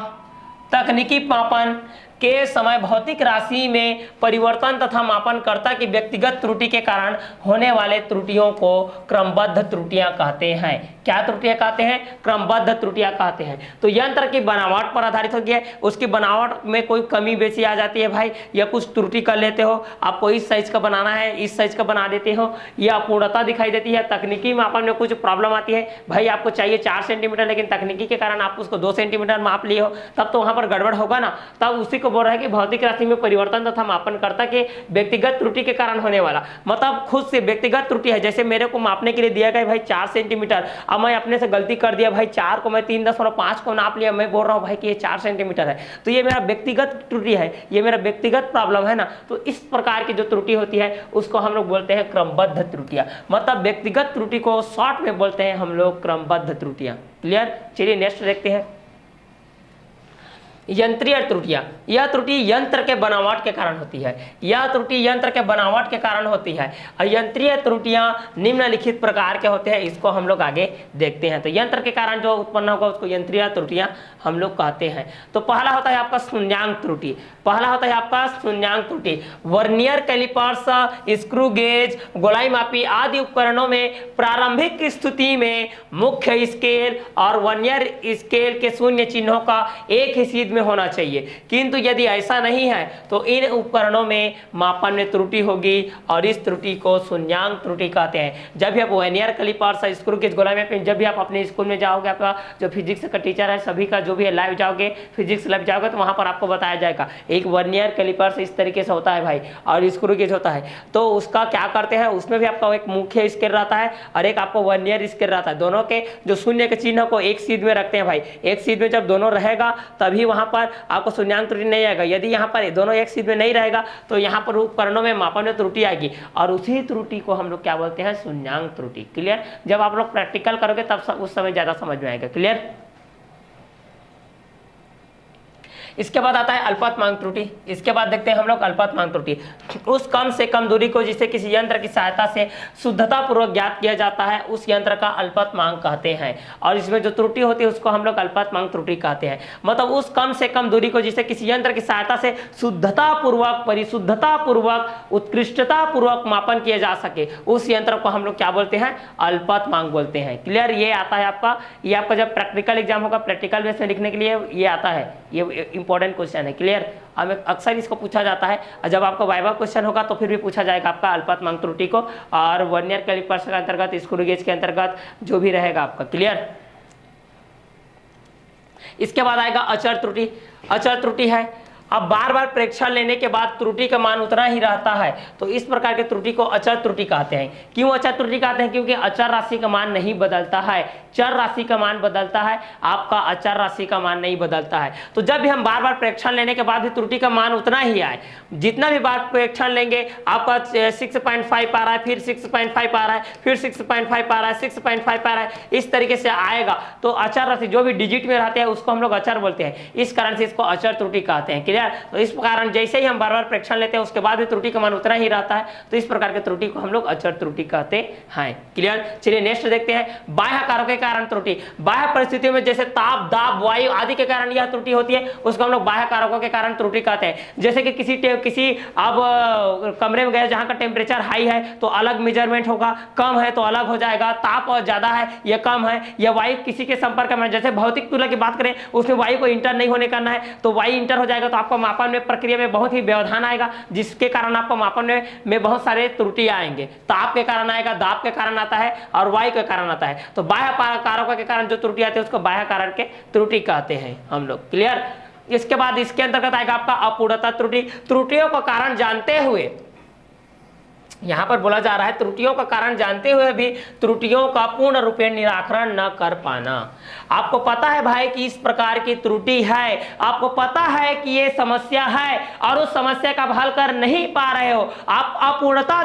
तकनीकी मापन के समय भौतिक राशि में परिवर्तन तथा मापनकर्ता की व्यक्तिगत त्रुटि के कारण होने वाले त्रुटियों को क्रमबद्ध त्रुटियां कहते हैं। क्या त्रुटियां कहते हैं? क्रमबद्ध त्रुटियां कहते हैं। तो यंत्र की बनावट पर आधारित होती है, उसकी बनावट में कोई कमी बेची आ जाती है भाई, या कुछ त्रुटि कर लेते हो, आपको इस साइज का बनाना है इस साइज का बना देते हो, या अपूर्णता दिखाई देती है। तकनीकी मापन में कुछ प्रॉब्लम आती है भाई, आपको चाहिए 4 सेंटीमीटर लेकिन तकनीकी के कारण आप उसको 2 सेंटीमीटर माप लिए हो, तब तो वहां पर गड़बड़ होगा ना। तब उसी बोल रहा है कि भौतिक राशि में परिवर्तन तथा मापनकर्ता के व्यक्तिगत त्रुटि के कारण होने वाला, मतलब खुद से व्यक्तिगत त्रुटि है। जैसे मेरे को मापने के लिए दिया गया भाई 4 सेंटीमीटर, अब मैं अपने से गलती कर दिया भाई 4 को मैं 3.5 को नाप लिया, मैं बोल रहा हूं भाई कि ये 4 सेंटीमीटर है, तो ये मेरा व्यक्तिगत त्रुटि है, ये मेरा व्यक्तिगत प्रॉब्लम है ना। तो इस प्रकार की जो त्रुटि होती है उसको हम लोग बोलते हैं क्रमबद्ध त्रुटियां, मतलब व्यक्तिगत त्रुटि को शॉर्ट में बोलते हैं हम लोग क्रमबद्ध त्रुटियां। क्लियर? चलिए नेक्स्ट देखते हैं, यंत्रीय त्रुटियां। यह त्रुटि यंत्र के बनावट के कारण होती है, यह त्रुटि यंत्र के बनावट के कारण होती है। और यंत्रीय त्रुटियां निम्नलिखित प्रकार के होते हैं, इसको हम लोग आगे देखते हैं। तो यंत्र के कारण जो उत्पन्न होगा उसको यंत्रीय त्रुटियां हम लोग कहते हैं। तो पहला होता है आपका शून्यांक त्रुटि, पहला होता है आपका शून्यांक त्रुटि। वर्नियर कैलिपर्स, स्क्रू गेज, गोलाई मापी आदि उपकरणों में प्रारंभिक स्थिति में मुख्य स्केल और वर्नियर स्केल के शून्य चिन्हों का एक ही सीध में होना चाहिए। किंतु यदि ऐसा नहीं है तो इन उपकरणों में मापन में त्रुटि होगी और इस त्रुटि को शून्यांक त्रुटि कहते हैं। जब भी आप वर्नियर कैलिपर, स्क्रू गेज, गोलाई में, जब भी आप अपने स्कूल में जाओगे, आपका जो फिजिक्स का टीचर है सभी का जो भी है लाइव जाओगे, फिजिक्स लैब जाओगे तो वहां पर आपको बताया जाएगा एक वर्नियर कैलिपर इस तरीके से होता है भाई, और स्क्रू गेज होता है। तो उसका क्या करते हैं, उसमें भी आपका एक मुख्य स्केल रहता है और एक आपको वर्नियर स्केल रहता है। दोनों के जो शून्य के चिन्ह को एक सीध में रखते हैं भाई। एक सीध में जब दोनों रहेगा तभी वहां पर आपको शून्यांक त्रुटि नहीं आएगा। यदि यहाँ पर दोनों एक सीध में नहीं रहेगा तो यहाँ पर उपकरणों में मापन में त्रुटि आएगी और उसी त्रुटि को हम लोग क्या बोलते हैं, शून्यांक त्रुटि। क्लियर? जब आप लोग प्रैक्टिकल करोगे तब उस समय ज्यादा समझ में आएगा। क्लियर? इसके बाद आता है अल्पतमांक त्रुटि। इसके बाद देखते हैं हम लोग अल्पतमांक त्रुटि। उस कम से कम दूरी को जिसे किसी यंत्र की सहायता से शुद्धता पूर्वक ज्ञात किया जाता है उस यंत्र का अल्पतमांक कहते हैं, और इसमें जो त्रुटि होती है उसको हम लोग अल्पतमांक त्रुटि कहते हैं। मतलब उस कम से कम दूरी को जिसे किसी यंत्र की सहायता से शुद्धता पूर्वक, परिशुद्धता पूर्वक, उत्कृष्टता पूर्वक मापन किया जा सके उस यंत्र को हम लोग क्या बोलते हैं, अल्पतमांक बोलते हैं। क्लियर? ये आता है आपका, ये आपका जब प्रैक्टिकल एग्जाम होगा प्रैक्टिकल बेस में लिखने के लिए ये आता है, ये इंपॉर्टेंट क्वेश्चन है। क्लियर? हमें अक्सर इसको पूछा जाता है, जब आपको वाइवा क्वेश्चन होगा तो फिर भी पूछा जाएगा आपका अल्पतमांक त्रुटि को, और वर्नियर कैलिपर के अंतर्गत, स्क्रू गेज के अंतर्गत जो भी रहेगा आपका। क्लियर? इसके बाद आएगा अचर त्रुटि। अचर त्रुटि है अब बार बार प्रेक्षण लेने के बाद त्रुटि का मान उतना ही रहता है, तो इस प्रकार के त्रुटि को अचर त्रुटि कहते हैं। क्यों अचर त्रुटि कहते हैं? क्योंकि अचर राशि का मान नहीं बदलता है, चर राशि का मान बदलता है, आपका अचर राशि का मान नहीं बदलता है। तो जब भी हम बार बार प्रेक्षण लेने के बाद भी त्रुटि का मान उतना ही आए, जितना भी बार प्रेक्षण लेंगे आपका 6.5 आ रहा है, फिर 6.5 आ रहा है, फिर 6.5 आ रहा है, 6.5 आ रहा है, इस तरीके से आएगा तो अचर राशि जो भी डिजिट में रहते हैं उसको हम लोग अचर बोलते हैं। इस कारण से इसको अचर त्रुटि कहते हैं। तो इस कारण जैसे ही हम बार बार प्रेक्षण लेते हैं उसके बाद भी त्रुटि का मान उतना ही रहता है, तो इस प्रकार के त्रुटि को हम लोग अचर त्रुटि कहते हैं। क्लियर? चलिए नेक्स्ट देखते हैं बाह्य कारकों के कारण त्रुटि। बाह्य परिस्थितियों में जैसे ताप, दाब, वायु आदि के कारण यह त्रुटि होती है, उसको हम लोग बाह्य कारकों के कारण त्रुटि कहते हैं। जैसे कि किसी अब कमरे में गए जहां का टेम्परेचर हाई है तो अलग मेजरमेंट होगा, कम है तो अलग हो जाएगा, ताप और ज्यादा है या कम है, या वायु किसी के संपर्क में, जैसे भौतिक तुलना की बात करें उसमें वायु को इंटर नहीं होने करना है तो वायु इंटर हो जाएगा, तो आपको मापन में प्रक्रिया में बहुत ही व्यवधान आएगा, जिसके कारण आपको मापन में बहुत सारे त्रुटि आएंगे। ताप के कारण आएगा, दाब के कारण आता है और वायु के कारण आता है। तो बाह्य कारकों के कारण जो त्रुटि आती है उसको बाह्य कारण के त्रुटि कहते हैं हम लोग। क्लियर? इसके बाद इसके अंतर्गत आएगा आपका अपूर्णता त्रुटि। त्रुटियों का कारण जानते हुए, यहां पर बोला जा रहा है त्रुटियों का कारण जानते हुए भी त्रुटियों का पूर्ण रूपेण निराकरण न कर पाना। आपको पता है भाई कि इस प्रकार की त्रुटि है, आपको पता है कि ये समस्या है और उस समस्या का हल कर नहीं पा रहे हो, आप अपूर्णता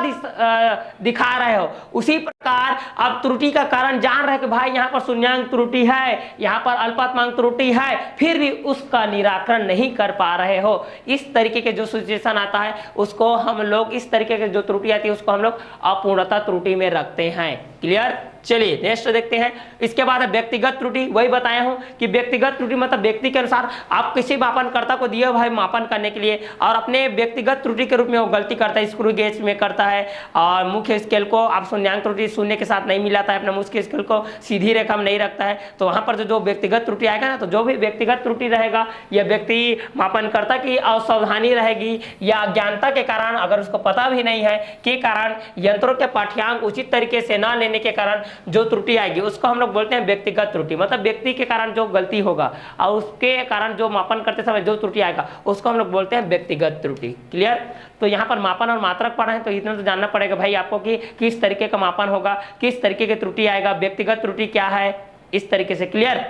दिखा रहे हो। उसी प्रकार आप त्रुटि का कारण जान रहे हो कि भाई यहाँ पर शून्यांक त्रुटि है, यहाँ पर अल्पतमांक त्रुटि है, फिर भी उसका निराकरण नहीं कर पा रहे हो। इस तरीके के जो सिचुएशन आता है उसको हम लोग, इस तरीके के जो त्रुटि आती है उसको हम लोग अपूर्णता त्रुटि में रखते हैं। क्लियर? चलिए नेक्स्ट देखते हैं। इसके बाद व्यक्तिगत त्रुटि। वही बताया हूं कि व्यक्तिगत त्रुटि मतलब व्यक्ति के अनुसार आप किसी मापनकर्ता को दिए भाई मापन करने के लिए और अपने व्यक्तिगत त्रुटि के रूप में वो गलती करता है, स्क्रू गेज में करता है और मुख्य स्केल को आप शून्यांक त्रुटि शून्य के साथ नहीं मिलाता है, अपने मुख्य स्केल को सीधी रेखा में नहीं रखता है, तो वहां पर जो व्यक्तिगत त्रुटि आएगा ना, तो जो भी व्यक्तिगत त्रुटि रहेगा या व्यक्ति मापनकर्ता की असावधानी रहेगी या अज्ञानता के कारण, अगर उसको पता भी नहीं है के कारण यंत्रों के पाठ्यांक उचित तरीके से न लेने के कारण जो त्रुटि आएगी उसको हम लोग बोलते हैं व्यक्तिगत त्रुटि। मतलब व्यक्ति के कारण जो गलती होगा और उसके कारण जो मापन करते समय जो त्रुटि आएगा उसको हम लोग बोलते हैं व्यक्तिगत त्रुटि। क्लियर? तो यहाँ पर मापन और मात्रक पढ़ा है तो इतना तो जानना पड़ेगा भाई आपको कि किस तरीके का मापन होगा, किस तरीके की त्रुटि आएगा, व्यक्तिगत त्रुटि क्या है, इस तरीके से। क्लियर?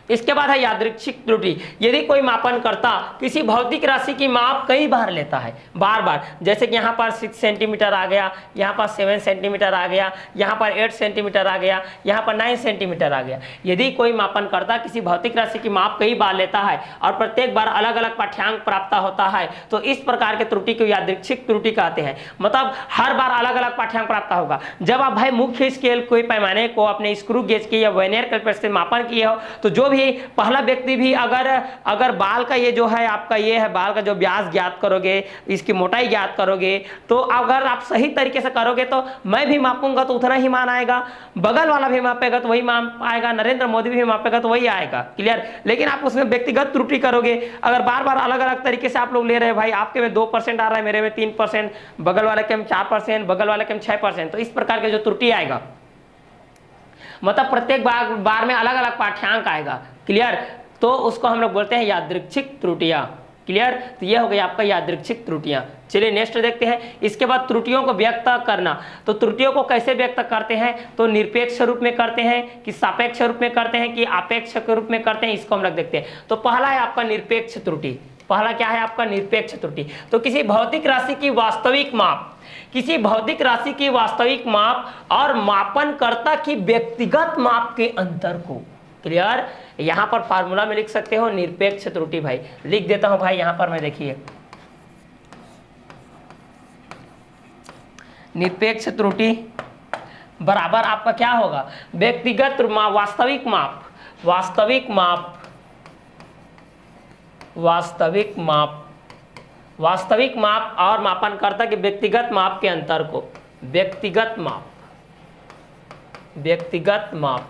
इसके बाद है यादृच्छिक त्रुटि। यदि कोई मापन करता किसी भौतिक राशि की माप कई बार लेता है, बार बार, जैसे कि यहाँ पर 6 सेंटीमीटर आ गया, यहाँ पर 7 सेंटीमीटर आ गया, यहाँ पर 8 सेंटीमीटर आ गया, यहाँ पर 9 सेंटीमीटर आ गया। यदि कोई मापन करता किसी भौतिक राशि की माप कई बार लेता है और प्रत्येक बार अलग अलग पाठ्यांक प्राप्त होता है तो इस प्रकार के त्रुटि को यादृच्छिक त्रुटि कहते हैं। मतलब हर बार अलग अलग पाठ्यांक प्राप्त होगा। जब आप भाई मुख्य स्केल कोई पैमाने को अपने स्क्रू गेज की या वर्नियर कैलिपर से मापन किए हो तो जो भी पहला व्यक्ति भी अगर बाल का ये जो है आपका ये है बाल का जो व्यास ज्ञात करोगे, इसकी मोटाई ज्ञात करोगे, तो अगर आप सही तरीके से करोगे तो मैं भी मापूंगा तो उतना ही मान आएगा, बगल वाला भी मापेगा तो वही मान आएगा, नरेंद्र मोदी भी मापेगा तो वही आएगा। क्लियर? लेकिन आप उसमें व्यक्तिगत त्रुटि करोगे, अगर बार बार अलग अलग तरीके से आप लोग ले रहे हैं, भाई आपके में 2% आ रहा है, मेरे में 3%, बगल वाले के में 4%, बगल वाले के में 6%, तो इस प्रकार के जो त्रुटि आएगा, मतलब प्रत्येक बार में अलग अलग पाठ्यांक आएगा। क्लियर? तो उसको हम लोग बोलते हैं यादृच्छिक त्रुटियां। क्लियर? तो ये हो गई आपका यादृच्छिक त्रुटियां। चलिए नेक्स्ट देखते हैं। इसके बाद त्रुटियों को व्यक्त करना, तो त्रुटियों को कैसे व्यक्त करते हैं, तो निरपेक्ष रूप में करते हैं कि सापेक्ष रूप में करते हैं कि आपेक्ष के रूप में करते हैं, इसको हम लोग देखते हैं। तो पहला है आपका निरपेक्ष त्रुटि। पहला क्या है आपका? निरपेक्ष त्रुटि। तो किसी भौतिक राशि की वास्तविक माप, किसी भौतिक राशि की वास्तविक माप और मापनकर्ता की व्यक्तिगत माप के अंतर को, क्लियर, यहां पर फार्मूला में लिख सकते हो निरपेक्ष त्रुटि। भाई लिख देता हूं भाई यहां पर मैं, देखिए निरपेक्ष त्रुटि बराबर आपका क्या होगा? व्यक्तिगत वास्तविक माप, वास्तविक माप, वास्तविक माप, वास्तविक माप और मापनकर्ता के व्यक्तिगत माप के अंतर को, व्यक्तिगत माप, व्यक्तिगत माप,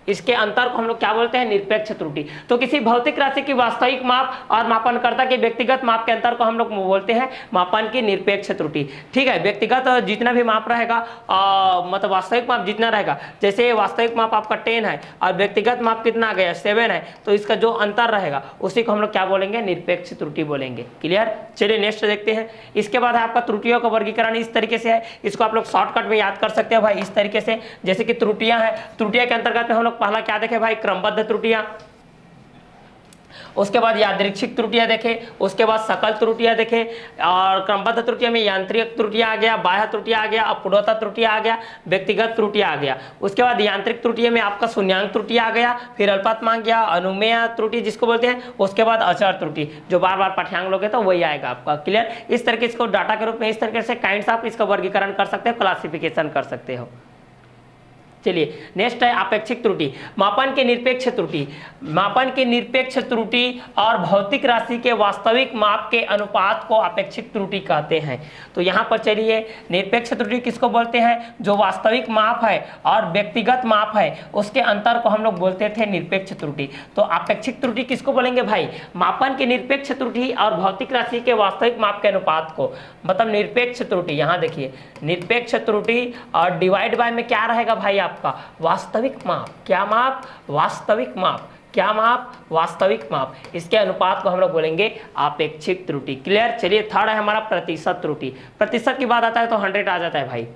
इसके अंतर को हम लोग क्या बोलते हैं? निरपेक्ष त्रुटि। तो किसी भौतिक राशि की वास्तविक माप और मापनकर्ता के व्यक्तिगत माप के अंतर को हम लोग बोलते हैं मापन की निरपेक्ष त्रुटि। ठीक है? व्यक्तिगत जितना भी माप रहेगा मतलब वास्तविक माप जितना रहेगा, जैसे वास्तविक माप आपका 10 है और व्यक्तिगत माप कितना आ गया? 7 है, तो इसका जो अंतर रहेगा उसी को हम लोग क्या बोलेंगे? निरपेक्ष त्रुटि बोलेंगे। क्लियर? चलिए नेक्स्ट देखते हैं। इसके बाद आपका त्रुटियों का वर्गीकरण इस तरीके से है, इसको आप लोग शॉर्टकट में याद कर सकते हो भाई इस तरीके से। जैसे कि त्रुटियां हैं, त्रुटियां के अंतर्गत में हम लोग पहला क्या देखे भाई? क्रमबद्ध त्रुटियां, उसके बाद यादृच्छिक त्रुटियां देखे, उसके बाद सकल त्रुटियां देखे, और क्रमबद्ध त्रुटियां में यांत्रिक त्रुटियां आ गया, बाह्य त्रुटियां आ गया, अपूर्णता त्रुटियां आ गया, व्यक्तिगत त्रुटियां आ गया। उसके बाद यांत्रिक त्रुटियों में आपका शून्यांक त्रुटियां आ गया, फिर अल्पात्मांक गया, अनुमेय त्रुटि जिसको बोलते हैं, उसके बाद अचर त्रुटि, जो बार बार पाठ्यांक लोगे तो वही आएगा आपका। क्लियर? इस तरीके से डाटा के रूप में इस तरीके से काइंड्स आप इसका वर्गीकरण कर सकते हो, क्लासिफिकेशन कर सकते हो। चलिए नेक्स्ट है आपेक्षिक त्रुटि, मापन के निरपेक्ष त्रुटि। मापन के निरपेक्ष त्रुटि और भौतिक राशि के वास्तविक माप के अनुपात को आपेक्षिक त्रुटि कहते हैं। तो यहाँ पर चलिए निरपेक्ष त्रुटि किसको बोलते हैं? जो वास्तविक माप है और व्यक्तिगत माप है उसके अंतर को हम लोग बोलते थे निरपेक्ष त्रुटि। तो आपेक्षिक त्रुटि किसको बोलेंगे भाई? मापन के निरपेक्ष त्रुटि और भौतिक राशि के वास्तविक माप के अनुपात को, मतलब निरपेक्ष त्रुटि। यहाँ देखिए निरपेक्ष त्रुटि और डिवाइड बाय में क्या रहेगा भाई? आपका वास्तविक माप। क्या माप? वास्तविक माप। क्या माप? वास्तविक माप। इसके अनुपात को हम लोग बोलेंगे आपेक्षिक त्रुटि। क्लियर? चलिए थर्ड है हमारा प्रतिशत त्रुटि। प्रतिशत की बात आता है तो 100 आ जाता है भाई।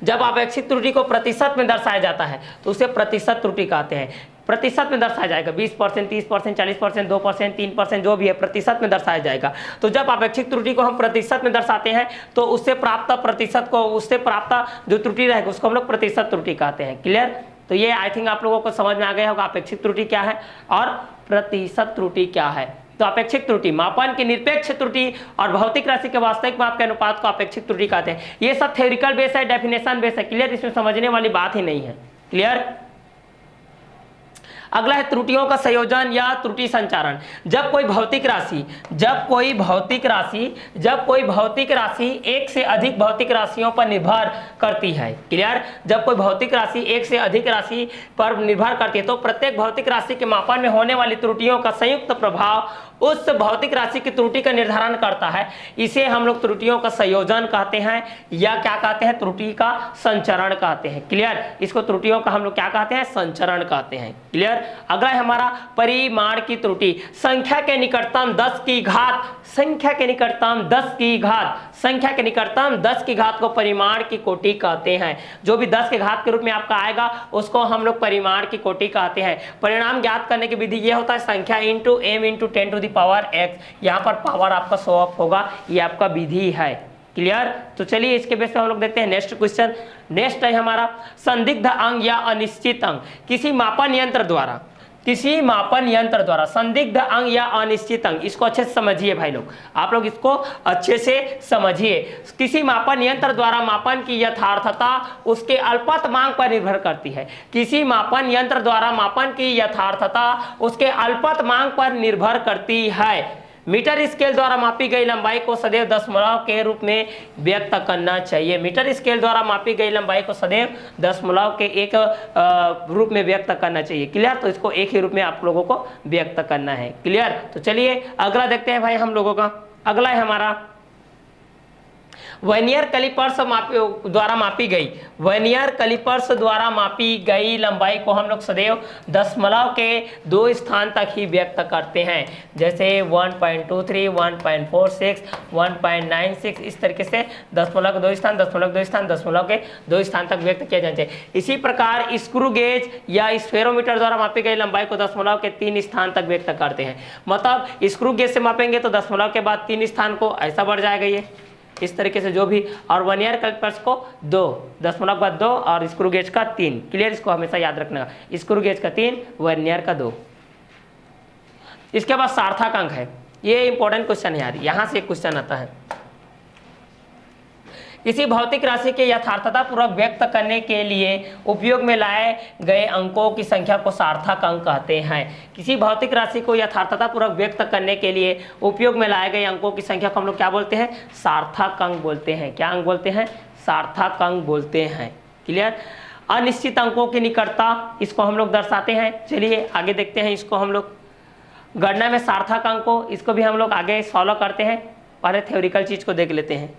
जब आपेक्षिक त्रुटि को प्रतिशत में दर्शाया जाता है तो उसे प्रतिशत त्रुटि कहते हैं। प्रतिशत में दर्शाया जाएगा, 20%, 30%, 40%, 2%, 3%, जो भी है प्रतिशत में दर्शाया जाएगा। तो जब आपेक्षिक त्रुटि को हम प्रतिशत में दर्शाते हैं तो उससे प्राप्त प्रतिशत को, उससे प्राप्त जो त्रुटि रहेगा उसको हम लोग प्रतिशत त्रुटि कहते हैं। क्लियर? तो ये आई थिंक आप लोगों को समझ में आ गया होगा आपेक्षिक त्रुटि क्या है और प्रतिशत त्रुटि क्या है। तो अपेक्षिक त्रुटि, मापन की निरपेक्ष त्रुटि और भौतिक राशि के वास्तविक माप के अनुपात को अपेक्षिक त्रुटि कहते हैं। ये सब थ्योरिकल बेस है, डेफिनेशन बेस है। क्लियर? इसमें समझने वाली बात ही नहीं है। क्लियर? अगला है त्रुटियों का संयोजन या त्रुटि संचारण। जब कोई भौतिक राशि एक से अधिक भौतिक राशियों पर निर्भर करती है। क्लियर? जब कोई भौतिक राशि एक से अधिक राशि पर निर्भर करती है तो प्रत्येक भौतिक राशि के मापन में होने वाली त्रुटियों का संयुक्त प्रभाव उस भौतिक राशि की त्रुटि का निर्धारण करता है। इसे हम लोग त्रुटियों का संयोजन कहते हैं या क्या कहते हैं? त्रुटि का संचरण कहते हैं। क्लियर? इसको त्रुटियों का हम लोग क्या कहते हैं? संचरण कहते हैं। क्लियर? अगला है हमारा परिमाण की त्रुटि। संख्या के निकटतम 10 की घात, संख्या के निकटतम 10 की घात, संख्या के निकटतम 10 की घात को परिमाण की कोटि कहते हैं। जो भी 10 के घात के रूप में आपका आएगा उसको हम लोग परिमाण की कोटि कहते हैं। परिणाम ज्ञात करने की विधि ये होता है संख्या into m into 10 to the power x। यहाँ पर पावर आपका शो ऑफ होगा, ये आपका विधि है। क्लियर? तो चलिए इसके बेस पे हम लोग देखते हैं नेक्स्ट क्वेश्चन। नेक्स्ट है हमारा संदिग्ध अंग या अनिश्चित अंग। किसी मापन यंत्र द्वारा किसी मापन यंत्र द्वारा संदिग्ध अंग या अनिश्चित अंग, इसको अच्छे से समझिए भाई लोग, आप लोग इसको अच्छे से समझिए। किसी मापन यंत्र द्वारा मापन की यथार्थता उसके अल्पतमांक पर निर्भर करती है। किसी मापन यंत्र द्वारा मापन की यथार्थता उसके अल्पतमांक पर निर्भर करती है। मीटर स्केल द्वारा मापी गई लंबाई को सदैव दशमलव के रूप में व्यक्त करना चाहिए। मीटर स्केल द्वारा मापी गई लंबाई को सदैव दशमलव के एक रूप में व्यक्त करना चाहिए। क्लियर? तो इसको एक ही रूप में आप लोगों को व्यक्त करना है। क्लियर? तो चलिए अगला देखते हैं भाई हम लोगों का। अगला है हमारा वर्नियर कैलिपर्स द्वारा मापी गई, वर्नियर कैलिपर्स द्वारा मापी गई लंबाई को हम लोग सदैव दशमलव के 2 स्थान तक ही व्यक्त करते हैं, जैसे 1.23, 1.46, 1.96, इस तरीके से दशमलव के 2 स्थान, दशमलव 2 स्थान, दशमलव के 2 स्थान तक व्यक्त किया जाना चाहिए। इसी प्रकार स्क्रू गेज या स्फेरोमीटर द्वारा मापी गई लंबाई को दशमलव के 3 स्थान तक व्यक्त करते हैं। मतलब स्क्रू गेज से मापेंगे तो दशमलव के बाद 3 स्थान को ऐसा बढ़ जाएगा ये इस तरीके से जो भी, और वर्नियर कैलिपर्स को 2, दशमलव का 2 और स्क्रू गेज का 3। क्लियर? इसको हमेशा याद रखना, स्क्रू गेज का 3, वर्नियर का 2। इसके बाद सार्थक अंक है, ये इंपॉर्टेंट क्वेश्चन है यार, यहां से एक क्वेश्चन आता है। किसी भौतिक राशि के यथार्थता पूर्वक व्यक्त करने के लिए उपयोग में लाए गए अंकों की संख्या को सार्थक अंक कहते हैं। किसी भौतिक राशि को यथार्थता पूर्वक व्यक्त करने के लिए उपयोग में लाए गए अंकों की संख्या को हम लोग क्या बोलते हैं? सार्थक अंक बोलते हैं। क्या अंक बोलते हैं? सार्थक अंक बोलते हैं। क्लियर? अनिश्चित अंकों की निकटता, इसको हम लोग दर्शाते हैं। चलिए आगे देखते हैं इसको हम लोग। गणना में सार्थक अंक को, इसको भी हम लोग आगे सॉल्व करते हैं। पहले थ्योरिकल चीज को देख लेते हैं।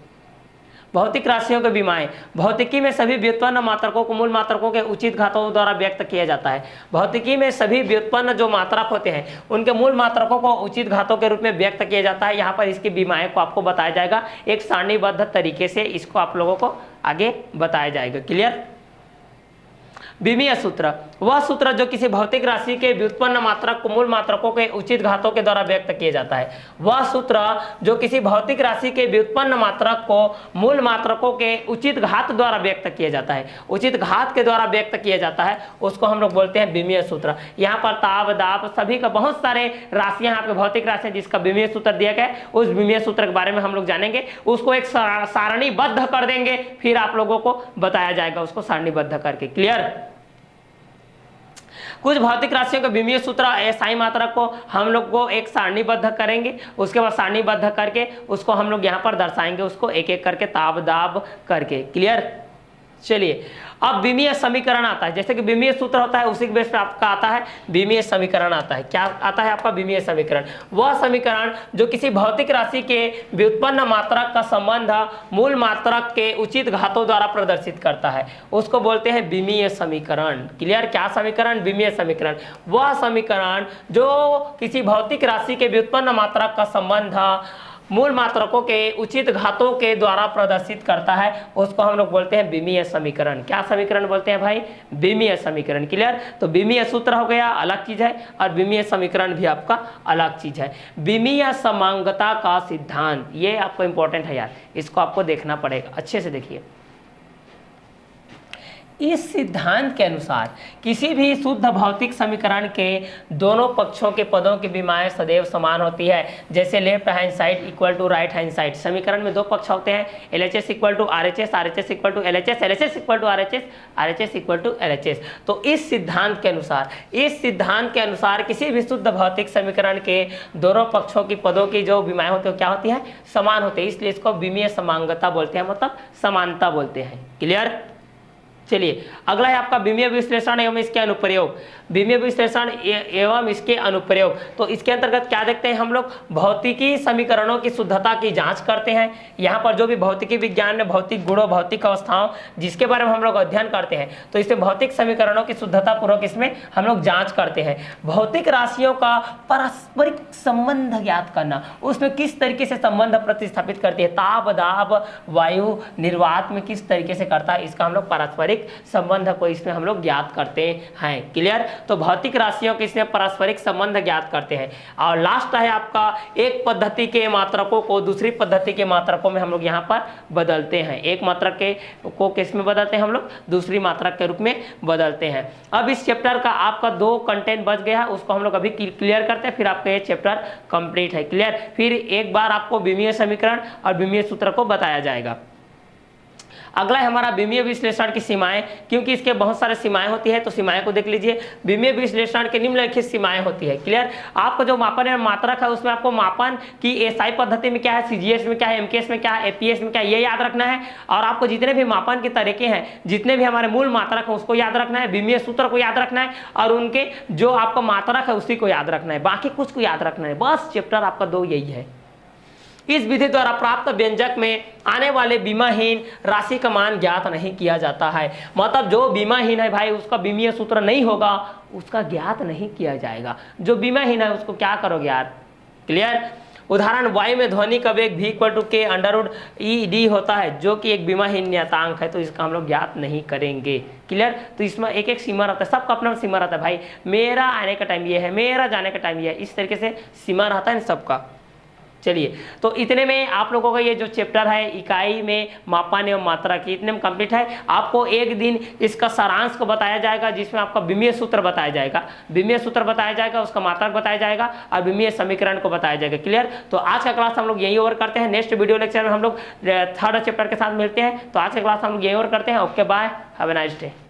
भौतिक राशियों के विमाएं, भौतिकी में सभी व्युत्पन्न मात्रकों को मूल मात्रकों के उचित घातों द्वारा व्यक्त किया जाता है। भौतिकी में सभी व्युत्पन्न जो मात्रक होते हैं उनके मूल मात्रकों को उचित घातों के रूप में व्यक्त किया जाता है। यहाँ पर इसकी विमाएं को आपको बताया जाएगा एक सारणीबद्ध तरीके से, इसको आप लोगों को आगे बताया जाएगा। क्लियर? विमीय सूत्र, वह सूत्र जो किसी भौतिक राशि के व्युत्पन्न मात्रक को मूल मात्रकों के उचित घातों के द्वारा व्यक्त किया जाता है। वह सूत्र जो किसी भौतिक राशि के व्युत्पन्न मात्रक को मूल मात्रकों के उचित घात द्वारा व्यक्त किया जाता है, उचित घात के द्वारा व्यक्त किया जाता है, उसको हम लोग बोलते हैं विमीय सूत्र। यहाँ पर ताप, दाब, सभी का बहुत सारे राशियां आपके भौतिक राशियां जिसका विमीय सूत्र दिया गया है, उस विमीय सूत्र के बारे में हम लोग जानेंगे। उसको एक सारणीबद्ध कर देंगे, फिर आप लोगों को बताया जाएगा उसको सारणीबद्ध करके। क्लियर? कुछ भौतिक राशियों के विमीय सूत्र SI मात्रक को हम लोग को एक सारणीबद्ध करेंगे, उसके बाद सारणीबद्ध करके उसको हम लोग यहाँ पर दर्शाएंगे, उसको एक एक करके ताब दाब करके। क्लियर? चलिए अब विमीय समीकरण आता है, जैसे कि विमीय सूत्र होता है उसी के बेस पर आपका आता है विमीय समीकरण आता है। क्या आता है आपका? विमीय समीकरण। वह समीकरण जो किसी भौतिक राशि के व्युत्पन्न मात्रक का संबंध मूल मात्रक के उचित घातों द्वारा प्रदर्शित करता है, उसको बोलते हैं विमीय समीकरण। क्लियर? क्या समीकरण? विमीय समीकरण। वह समीकरण जो किसी भौतिक राशि के व्युत्पन्न मात्रक का संबंध मूल मात्रकों के उचित घातों के द्वारा प्रदर्शित करता है, उसको हम लोग बोलते हैं विमीय समीकरण। क्या समीकरण बोलते हैं भाई? विमीय समीकरण। क्लियर? तो विमीय सूत्र हो गया, अलग चीज है, और विमीय समीकरण भी आपका अलग चीज है। विमीय समांगता का सिद्धांत, ये आपको इंपॉर्टेंट है यार, इसको आपको देखना पड़ेगा, अच्छे से देखिए। इस सिद्धांत के अनुसार किसी भी शुद्ध भौतिक समीकरण के दोनों पक्षों के पदों की विमाएं सदैव समान होती है। जैसे left hand side equal to right hand side, समीकरण में 2 पक्ष होते हैं, LHS equal to RHS, RHS equal to LHS, LHS equal to RHS, RHS equal to LHS। तो इस सिद्धांत के अनुसार किसी भी शुद्ध भौतिक समीकरण के दोनों पक्षों की पदों की जो विमाएं होती है क्या होती है? समान होती है, इसलिए इसको विमीय समांगता बोलते हैं, मतलब समानता बोलते हैं। क्लियर? चलिए अगला है आपका विमीय विश्लेषण एवं इसके अनुप्रयोग। विमीय विश्लेषण एवं इसके अनुप्रयोग, तो इसके अंतर्गत क्या देखते हैं हम लोग? भौतिकी समीकरणों की शुद्धता की जांच करते हैं। यहाँ पर जो भी भौतिकी विज्ञान में भौतिक गुणों, भौतिक अवस्थाओं जिसके बारे में हम लोग अध्ययन करते हैं, तो इसमें भौतिक समीकरणों की शुद्धता पूर्वक इसमें हम लोग जांच करते हैं। भौतिक राशियों का पारस्परिक संबंध ज्ञात करना, उसमें किस तरीके से संबंध प्रतिस्थापित करती है, ताप दाब वायु निर्वात में किस तरीके से करता है, इसका हम लोग पारस्परिक पारस्परिक संबंध को इसमें हम लोग ज्ञात करते हैं। क्लियर? तो भौतिक राशियों के इसमें पारस्परिक संबंध ज्ञात करते हैं। और लास्ट है आपका एक पद्धति के मात्रकों को दूसरी पद्धति के मात्रकों में हम लोग यहाँ पर बदलते हैं। एक मात्रक को किस में बदलते हैं हम लोग? दूसरी मात्रक के रूप में बदलते हैं। अब इस चैप्टर का आपका 2 कंटेंट बच गया है, उसको हम लोग अभी क्लियर करते हैं, फिर आपका ये चैप्टर कंप्लीट है। क्लियर? फिर एक बार आपको विमीय समीकरण और विमीय सूत्र को बताया जाएगा। अगला है हमारा विमीय विश्लेषण की सीमाएं, क्योंकि इसके बहुत सारे सीमाएं होती है, तो सीमाएं को देख लीजिए। विमीय विश्लेषण के निम्नलिखित सीमाएं होती है। क्लियर? आपको जो मापन एवं मात्रक है उसमें आपको मापन की एसआई पद्धति में क्या है, सीजीएस में क्या है, एमकेएस में क्या है, एपीएस में क्या है, ये याद रखना है। और आपको जितने भी मापन के तरीके हैं, जितने भी हमारे मूल मात्रक है उसको याद रखना है, विमीय सूत्र को याद रखना है, और उनके जो आपका मात्रक है उसी को याद रखना है, बाकी कुछ को याद रखना है। बस चैप्टर आपका 2 यही है। इस विधि द्वारा प्राप्त व्यंजक में आने वाले बीमाहीन राशि का मान ज्ञात नहीं किया जाता है। मतलब जो बीमाहीन है भाई उसका विमीय सूत्र नहीं होगा, उसका ज्ञात नहीं किया जाएगा। जो बीमाहीन है उसको क्या करोगे यार? क्लियर? उदाहरण, वायु में ध्वनि का वेग v = k√e/d होता है, जो कि एक बीमाहीन नियतांक है, तो इसका हम लोग ज्ञात नहीं करेंगे। क्लियर? तो इसमें एक एक सीमा रहता है, सबका अपना सीमा रहता है भाई। मेरा आने का टाइम ये है, मेरा जाने का टाइम ये है, इस तरीके से सीमा रहता है सबका। चलिए, तो इतने में आप लोगों का ये जो चैप्टर है इकाई में मापन एवं मात्रा की, इतने में कंप्लीट है। आपको एक दिन इसका सारांश को बताया जाएगा, जिसमें आपका विमीय सूत्र बताया जाएगा, विमीय सूत्र बताया जाएगा, उसका मात्रक बताया जाएगा और विमीय समीकरण को बताया जाएगा। क्लियर? तो आज का क्लास हम लोग यही ओवर करते हैं। नेक्स्ट वीडियो लेक्चर में हम लोग 3rd चैप्टर के साथ मिलते हैं। तो आज का क्लास हम लोग यही ओवर करते हैं। Okay, bye, have a nice day.